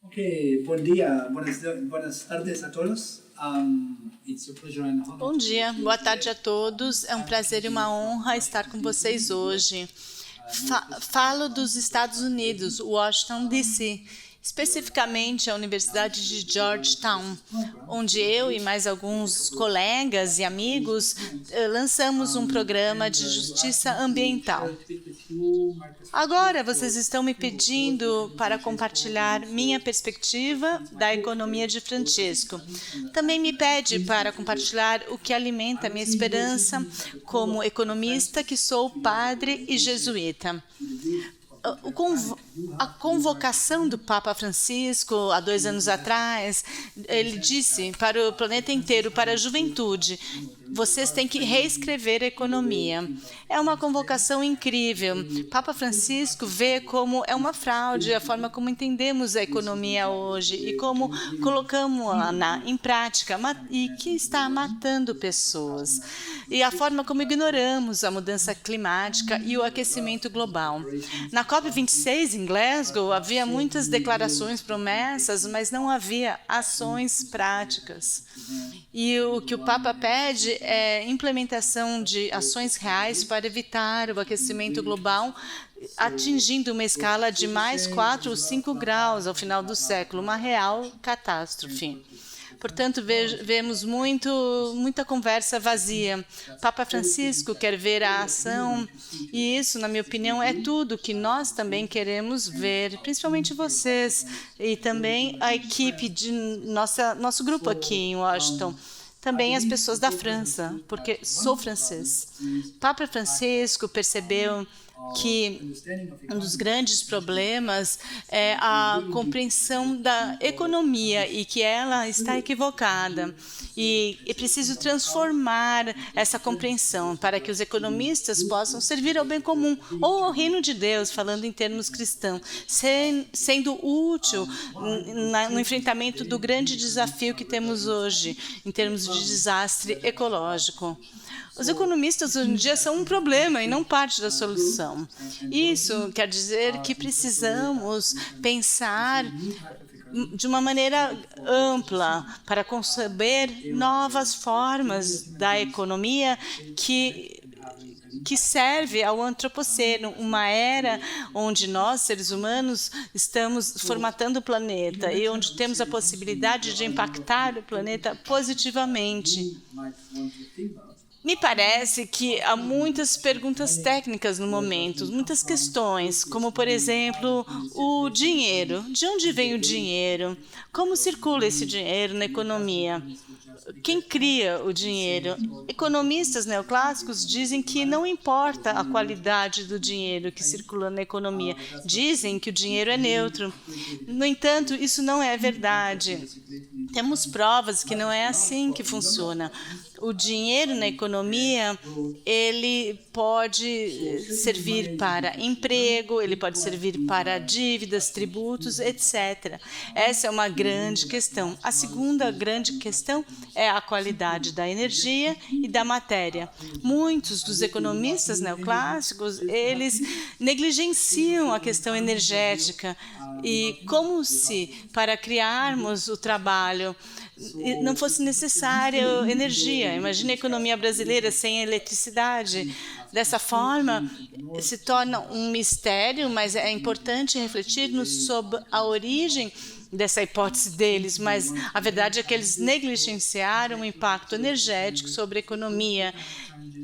Ok, bom dia, buenas tardes a todos. It's a pleasure and honor. Bom dia, boa tarde a todos. É um prazer e uma honra estar com vocês hoje. Falo dos Estados Unidos, Washington, D.C., especificamente a Universidade de Georgetown, onde eu e mais alguns colegas e amigos lançamos um programa de justiça ambiental. Agora, vocês estão me pedindo para compartilhar minha perspectiva da economia de Francesco. Também me pede para compartilhar o que alimenta minha esperança como economista que sou padre e jesuíta. A convocação do Papa Francisco, há 2 anos atrás, ele disse para o planeta inteiro, para a juventude, vocês têm que reescrever a economia. É uma convocação incrível. Papa Francisco vê como é uma fraude a forma como entendemos a economia hoje e como colocamos-a em prática e que está matando pessoas. E a forma como ignoramos a mudança climática e o aquecimento global. Na COP26 em Glasgow havia muitas declarações, promessas, mas não havia ações práticas. E o que o Papa pede é implementação de ações reais para evitar o aquecimento global, atingindo uma escala de mais 4 ou 5 graus ao final do século, uma real catástrofe. Portanto, vemos muita conversa vazia. Papa Francisco quer ver a ação e isso, na minha opinião, é tudo que nós também queremos ver, principalmente vocês e também a equipe de nosso grupo aqui em Washington. Também as pessoas da França, porque sou francês. Papa Francisco percebeu que um dos grandes problemas é a compreensão da economia e que ela está equivocada. E é preciso transformar essa compreensão para que os economistas possam servir ao bem comum ou ao reino de Deus, falando em termos cristãos, sendo útil no enfrentamento do grande desafio que temos hoje, em termos de desastre ecológico. Os economistas hoje em dia são um problema e não parte da solução. Isso quer dizer que precisamos pensar de uma maneira ampla para conceber novas formas da economia que serve ao antropoceno, uma era onde nós, seres humanos, estamos formatando o planeta e onde temos a possibilidade de impactar o planeta positivamente. Me parece que há muitas perguntas técnicas no momento, muitas questões, como, por exemplo, o dinheiro. De onde vem o dinheiro? Como circula esse dinheiro na economia? Quem cria o dinheiro? Economistas neoclássicos dizem que não importa a qualidade do dinheiro que circula na economia. Dizem que o dinheiro é neutro. No entanto, isso não é verdade. Temos provas que não é assim que funciona. O dinheiro na economia, ele pode servir para emprego, ele pode servir para dívidas, tributos, etc. Essa é uma grande questão. A segunda grande questão é a qualidade da energia e da matéria. Muitos dos economistas neoclássicos, eles negligenciam a questão energética e como se, para criarmos o trabalho, não fosse necessária energia. Imagine a economia brasileira sem eletricidade. Dessa forma, se torna um mistério, mas é importante refletirmos sobre a origem dessa hipótese deles, mas a verdade é que eles negligenciaram o impacto energético sobre a economia,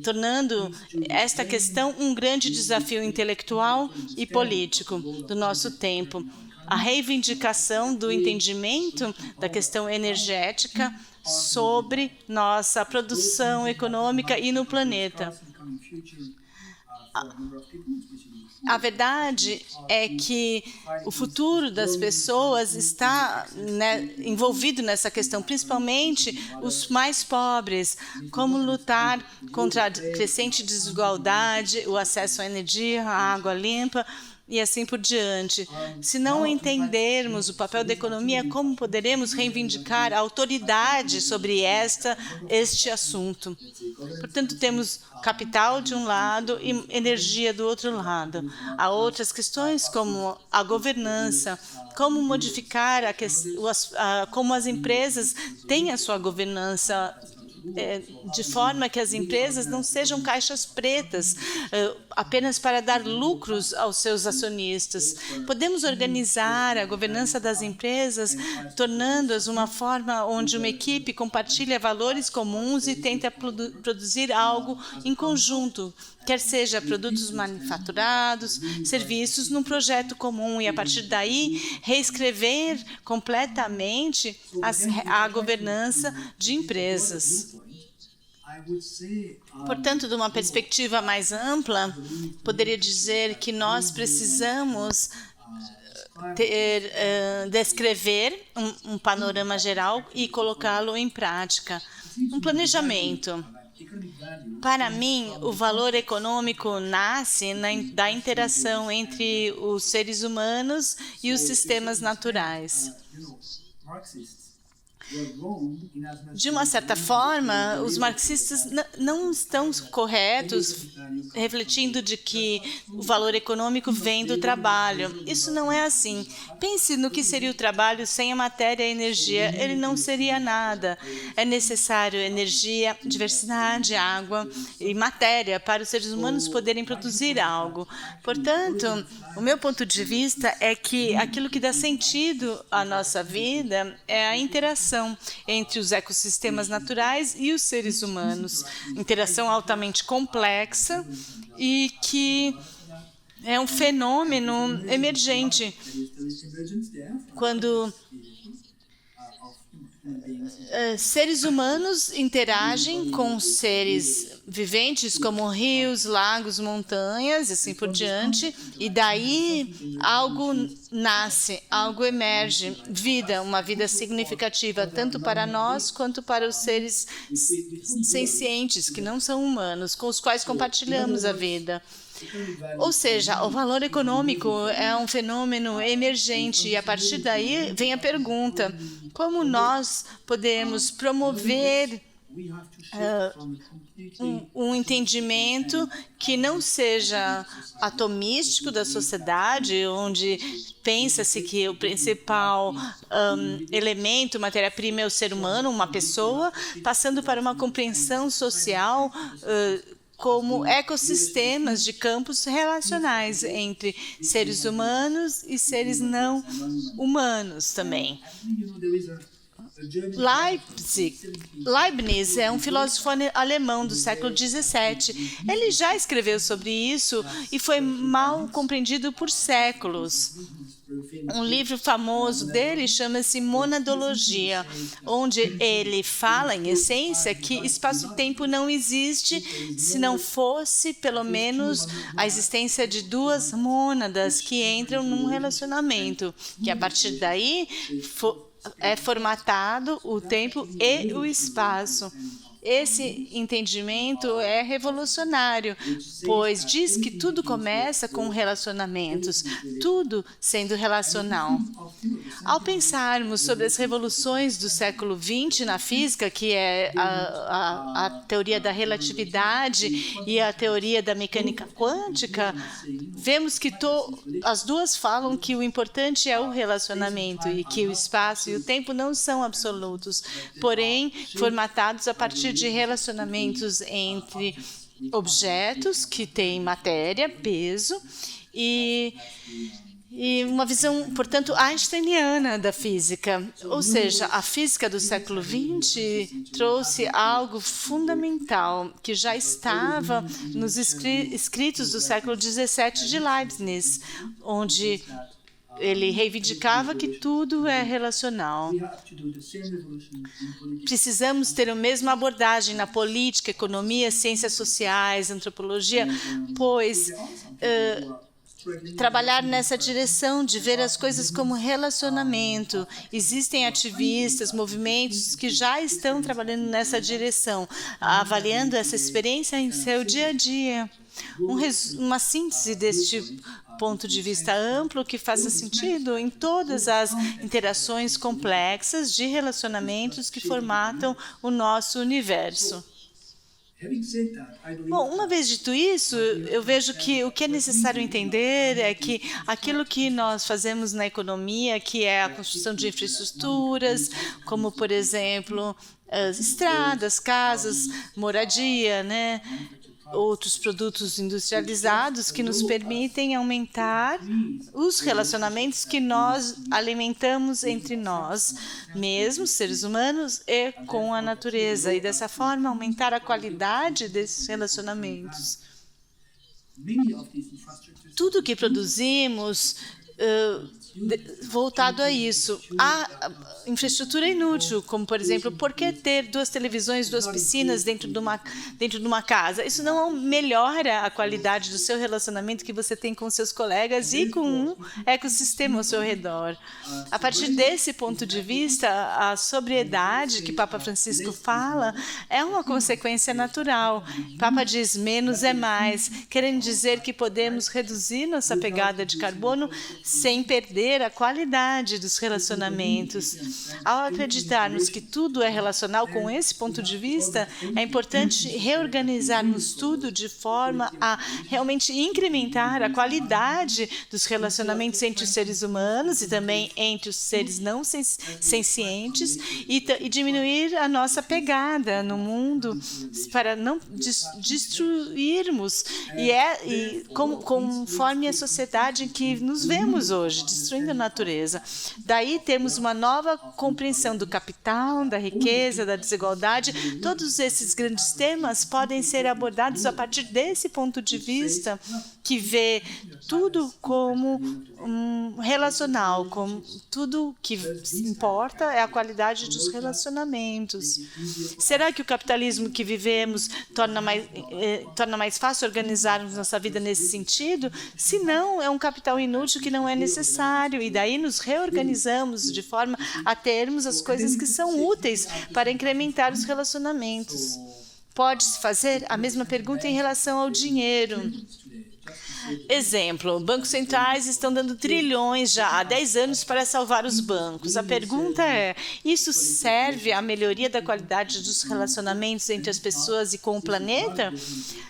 tornando esta questão um grande desafio intelectual e político do nosso tempo. A reivindicação do entendimento da questão energética sobre nossa produção econômica e no planeta. A verdade é que o futuro das pessoas está envolvido nessa questão, principalmente os mais pobres, como lutar contra a crescente desigualdade, o acesso à energia, à água limpa, e assim por diante. Se não entendermos o papel da economia, como poderemos reivindicar a autoridade sobre este assunto? Portanto, temos capital de um lado e energia do outro lado. Há outras questões como a governança, como modificar como as empresas têm a sua governança, de forma que as empresas não sejam caixas pretas, apenas para dar lucros aos seus acionistas. Podemos organizar a governança das empresas, tornando-as uma forma onde uma equipe compartilha valores comuns e tenta produzir algo em conjunto, quer seja produtos manufaturados, serviços, num projeto comum, e a partir daí reescrever completamente a governança de empresas. Portanto, de uma perspectiva mais ampla, poderia dizer que nós precisamos descrever um panorama geral e colocá-lo em prática. Um planejamento. Para mim, o valor econômico nasce da interação entre os seres humanos e os sistemas naturais. De uma certa forma, os marxistas não estão corretos refletindo de que o valor econômico vem do trabalho. Isso não é assim. Pense no que seria o trabalho sem a matéria e a energia. Ele não seria nada. É necessário energia, diversidade, água e matéria para os seres humanos poderem produzir algo. Portanto, o meu ponto de vista é que aquilo que dá sentido à nossa vida é a interação entre os ecossistemas naturais e os seres humanos. Interação altamente complexa e que é um fenômeno emergente. Quando seres humanos interagem com seres viventes como rios, lagos, montanhas, e assim por diante, e daí algo nasce, algo emerge, vida, uma vida significativa, tanto para nós quanto para os seres sencientes, que não são humanos, com os quais compartilhamos a vida. Ou seja, o valor econômico é um fenômeno emergente e a partir daí vem a pergunta: como nós podemos promover um entendimento que não seja atomístico da sociedade, onde pensa-se que o principal elemento, matéria-prima é o ser humano, uma pessoa, passando para uma compreensão social como ecossistemas de campos relacionais entre seres humanos e seres não humanos também. Leibniz é um filósofo alemão do século XVII. Ele já escreveu sobre isso e foi mal compreendido por séculos. Um livro famoso dele chama-se Monadologia, onde ele fala, em essência, que espaço-tempo não existe se não fosse, pelo menos, a existência de duas mônadas que entram num relacionamento, que a partir daí é formatado o tempo e o espaço. Esse entendimento é revolucionário, pois diz que tudo começa com relacionamentos, tudo sendo relacional. Ao pensarmos sobre as revoluções do século XX na física, que é a teoria da relatividade e a teoria da mecânica quântica, vemos que as duas falam que o importante é o relacionamento e que o espaço e o tempo não são absolutos, porém formatados a partir de relacionamentos entre objetos que têm matéria, peso e uma visão, portanto, einsteiniana da física. Ou seja, a física do século XX trouxe algo fundamental que já estava nos escritos do século XVII de Leibniz, onde ele reivindicava que tudo é relacional. Precisamos ter a mesma abordagem na política, economia, ciências sociais, antropologia, pois trabalhar nessa direção de ver as coisas como relacionamento. Existem ativistas, movimentos que já estão trabalhando nessa direção, avaliando essa experiência em seu dia a dia. Uma síntese deste ponto de vista amplo que faça sentido em todas as interações complexas de relacionamentos que formatam o nosso universo. Bom, uma vez dito isso, eu vejo que o que é necessário entender é que aquilo que nós fazemos na economia, que é a construção de infraestruturas, como, por exemplo, as estradas, casas, moradia, né? Outros produtos industrializados que nos permitem aumentar os relacionamentos que nós alimentamos entre nós, mesmos seres humanos, e com a natureza, e dessa forma aumentar a qualidade desses relacionamentos. Tudo que produzimos voltado a isso. A infraestrutura é inútil, como, por exemplo, por que ter 2 televisões, 2 piscinas dentro de uma casa? Isso não melhora a qualidade do seu relacionamento que você tem com seus colegas e com um ecossistema ao seu redor. A partir desse ponto de vista, a sobriedade que Papa Francisco fala é uma consequência natural. Papa diz menos é mais, querendo dizer que podemos reduzir nossa pegada de carbono sem perder a qualidade dos relacionamentos. Ao acreditarmos que tudo é relacional com esse ponto de vista, é importante reorganizarmos tudo de forma a realmente incrementar a qualidade dos relacionamentos entre os seres humanos e também entre os seres não sencientes e diminuir a nossa pegada no mundo para não destruirmos conforme a sociedade em que nos vemos hoje, destruindo a natureza. Daí temos uma nova compreensão do capital, da riqueza, da desigualdade. Todos esses grandes temas podem ser abordados a partir desse ponto de vista que vê tudo como relacional, como tudo que importa é a qualidade dos relacionamentos. Será que o capitalismo que vivemos torna mais fácil organizarmos nossa vida nesse sentido? Se não, é um capital inútil que não é necessário, e daí nos reorganizamos de forma a termos as coisas que são úteis para incrementar os relacionamentos. Pode-se fazer a mesma pergunta em relação ao dinheiro. Exemplo, bancos centrais estão dando trilhões já há 10 anos para salvar os bancos. A pergunta é, isso serve à melhoria da qualidade dos relacionamentos entre as pessoas e com o planeta?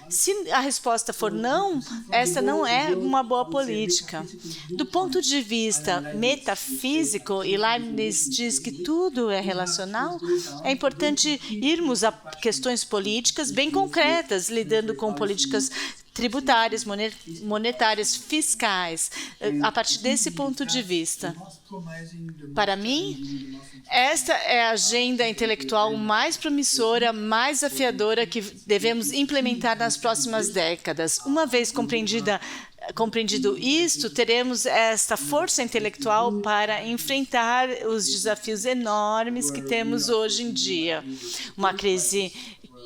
Se a resposta for não, essa não é uma boa política. Do ponto de vista metafísico, e Leibniz diz que tudo é relacional, é importante irmos a questões políticas bem concretas, lidando com políticas tributárias, monetárias, fiscais, a partir desse ponto de vista. Para mim, esta é a agenda intelectual mais promissora, mais desafiadora que devemos implementar nas próximas décadas. Uma vez compreendido isto, teremos esta força intelectual para enfrentar os desafios enormes que temos hoje em dia. Uma crise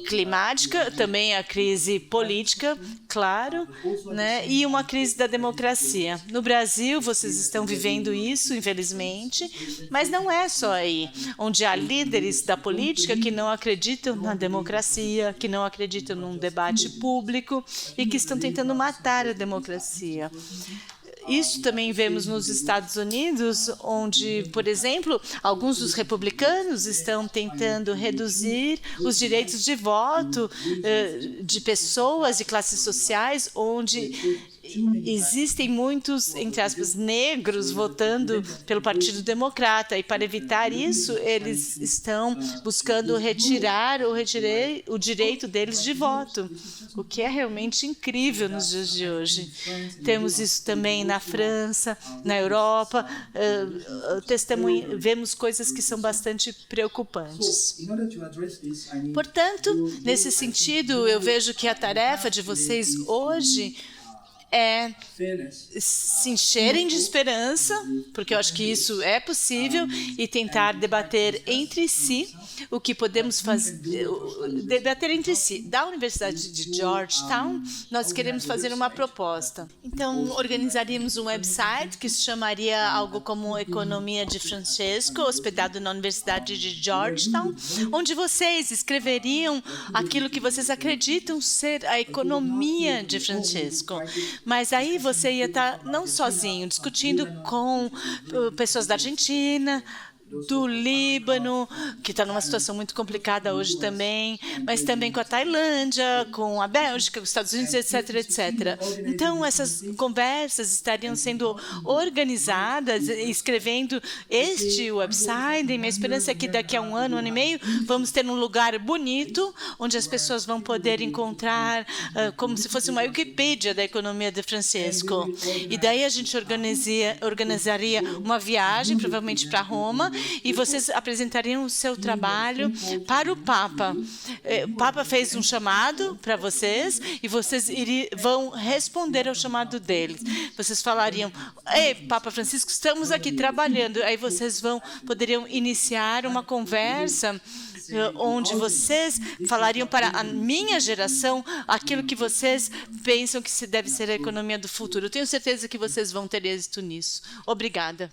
climática, também a crise política, claro, né? E uma crise da democracia. No Brasil, vocês estão vivendo isso, infelizmente, mas não é só aí, onde há líderes da política que não acreditam na democracia, que não acreditam num debate público e que estão tentando matar a democracia. Isso também vemos nos Estados Unidos, onde, por exemplo, alguns dos republicanos estão tentando reduzir os direitos de voto de pessoas de classes sociais, onde existem muitos, entre aspas, negros votando pelo Partido Democrata, e para evitar isso, eles estão buscando retirar o direito deles de voto, o que é realmente incrível nos dias de hoje. Temos isso também na França, na Europa, vemos coisas que são bastante preocupantes. Portanto, nesse sentido, eu vejo que a tarefa de vocês hoje é se encherem de esperança, porque eu acho que isso é possível, e tentar debater entre si o que podemos fazer, debater entre si. Da Universidade de Georgetown, nós queremos fazer uma proposta. Então, organizaríamos um website que se chamaria algo como Economia de Francesco, hospedado na Universidade de Georgetown, onde vocês escreveriam aquilo que vocês acreditam ser a economia de Francesco. Mas aí você ia estar não sozinho, discutindo com pessoas da Argentina, do Líbano, que está numa situação muito complicada hoje também, mas também com a Tailândia, com a Bélgica, com os Estados Unidos, etc, etc. Então, essas conversas estariam sendo organizadas, escrevendo este website, e minha esperança é que daqui a um ano e meio, vamos ter um lugar bonito, onde as pessoas vão poder encontrar como se fosse uma Wikipédia da economia de Francisco. E daí a gente organizaria uma viagem, provavelmente para Roma, e vocês apresentariam o seu trabalho para o Papa. O Papa fez um chamado para vocês e vocês vão responder ao chamado deles. Vocês falariam: ei, Papa Francisco, estamos aqui trabalhando. Aí vocês poderiam iniciar uma conversa onde vocês falariam para a minha geração aquilo que vocês pensam que deve ser a economia do futuro. Eu tenho certeza que vocês vão ter êxito nisso. Obrigada.